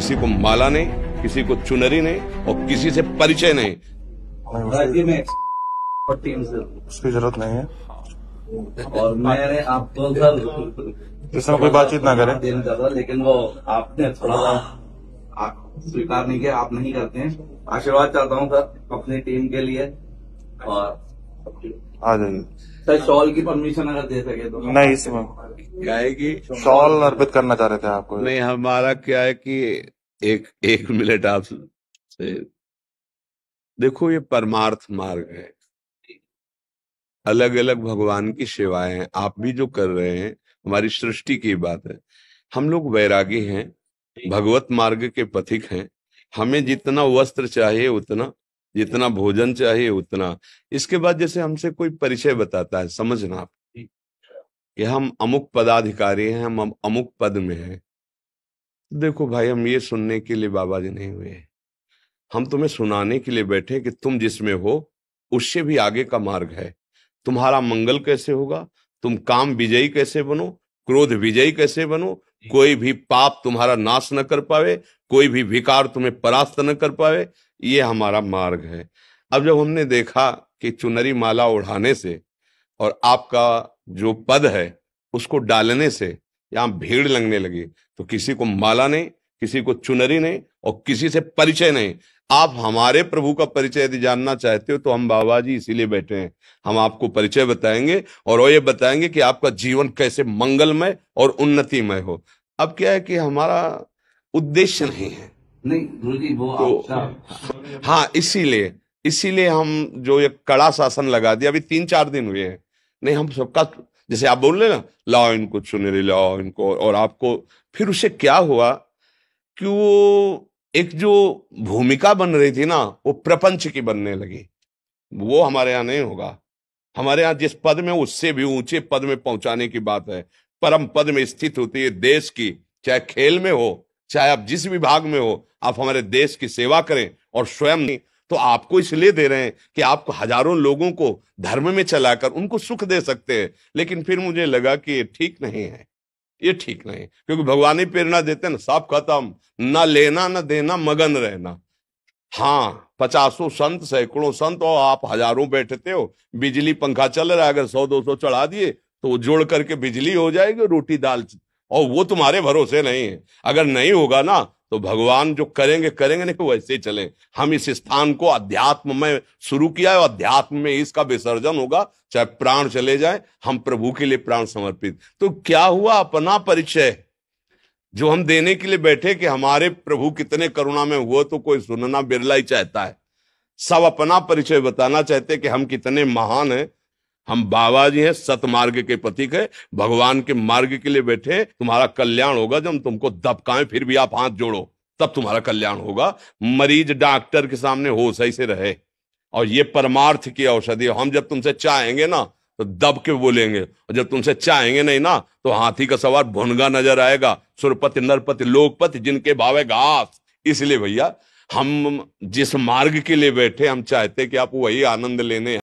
किसी को माला नहीं, किसी को चुनरी नहीं और किसी से परिचय नहीं। उसकी जरूरत नहीं है और मैंने आपको सर इसमें कोई बातचीत ना करें। देना चाहता, लेकिन वो आपने थोड़ा स्वीकार नहीं किया। आप नहीं करते हैं। आशीर्वाद चाहता हूँ सर अपनी टीम के लिए। और आ जाइए सर शॉल की परमिशन अगर दे सके तो। नहीं, इसमें क्या है कि शॉल अर्पित करना चाह रहे थे आपको। नहीं, हमारा क्या है कि एक मिनट आप से देखो, ये परमार्थ मार्ग है, अलग अलग भगवान की सेवाएं हैं। आप भी जो कर रहे हैं हमारी सृष्टि की बात है। हम लोग वैरागी हैं, भगवत मार्ग के पथिक हैं। हमें जितना वस्त्र चाहिए उतना, जितना भोजन चाहिए उतना। इसके बाद जैसे हमसे कोई परिचय बताता है, समझना आप कि हम अमुक पदाधिकारी हैं, हम अमुक पद में हैं। देखो भाई, हम ये सुनने के लिए बाबा जी नहीं हुए, हम तुम्हें सुनाने के लिए बैठे कि तुम जिसमें हो उससे भी आगे का मार्ग है। तुम्हारा मंगल कैसे होगा, तुम काम विजयी कैसे बनो, क्रोध विजयी कैसे बनो, कोई भी पाप तुम्हारा नाश न कर पावे, कोई भी विकार तुम्हें परास्त न कर पावे, ये हमारा मार्ग है। अब जब हमने देखा कि चुनरी माला उड़ाने से और आपका जो पद है उसको डालने से यहाँ भीड़ लगने लगी, तो किसी को माला नहीं, किसी को चुनरी नहीं और किसी से परिचय नहीं। आप हमारे प्रभु का परिचय यदि जानना चाहते हो तो हम बाबा जी इसीलिए बैठे हैं। हम आपको परिचय बताएंगे और वो ये बताएंगे कि आपका जीवन कैसे मंगलमय और उन्नतिमय हो। अब क्या है कि हमारा उद्देश्य नहीं है। नहीं गुरु जी, वो तो आपका हाँ, इसीलिए हम जो ये कड़ा शासन लगा दिया, अभी 3-4 दिन हुए हैं। नहीं, हम सबका जैसे आप बोल रहे ना, लाओ इनको चुनरी, लाओ इनको, और आपको फिर उससे क्या हुआ कि वो एक जो भूमिका बन रही थी ना, वो प्रपंच की बनने लगी। वो हमारे यहाँ नहीं होगा। हमारे यहाँ जिस पद में, उससे भी ऊंचे पद में पहुंचाने की बात है। परम पद में स्थित होती है देश की, चाहे खेल में हो, चाहे आप जिस विभाग में हो, आप हमारे देश की सेवा करें और स्वयं नहीं तो आपको इसलिए दे रहे हैं कि आप हजारों लोगों को धर्म में चलाकर उनको सुख दे सकते हैं। लेकिन फिर मुझे लगा कि ये ठीक नहीं है, ये ठीक नहीं, क्योंकि भगवान ही प्रेरणा देते हैं ना, सब खत्म, ना लेना ना देना, मगन रहना। हाँ, 50 संत, सैकड़ों संत और आप हजारों बैठते हो, बिजली पंखा चल रहा है, अगर 100-200 चढ़ा दिए तो वो जोड़ करके बिजली हो जाएगी, रोटी दाल, और वो तुम्हारे भरोसे नहीं है। अगर नहीं होगा ना तो भगवान जो करेंगे करेंगे, नहीं वैसे ही चले। हम इस स्थान को अध्यात्म में शुरू किया है, अध्यात्म में इसका विसर्जन होगा, चाहे प्राण चले जाए, हम प्रभु के लिए प्राण समर्पित। तो क्या हुआ, अपना परिचय जो हम देने के लिए बैठे कि हमारे प्रभु कितने करुणा में हुए, तो कोई सुनना बिरला ही चाहता है। सब अपना परिचय बताना चाहते कि हम कितने महान हैं। हम बाबा जी हैं, सतमार्ग के प्रतीक है, भगवान के मार्ग के लिए बैठे। तुम्हारा कल्याण होगा जब तुमको दबकाएं फिर भी आप हाथ जोड़ो, तब तुम्हारा कल्याण होगा। मरीज डॉक्टर के सामने होश ही से रहे, और ये परमार्थ की औषधि। हम जब तुमसे चाहेंगे ना तो दब के बोलेंगे, और जब तुमसे चाहेंगे नहीं ना तो हाथी का सवार भुनगा नजर आएगा। सुरपति नरपति लोकपति जिनके भावे घास। इसलिए भैया, हम जिस मार्ग के लिए बैठे, हम चाहते कि आप वही आनंद लेने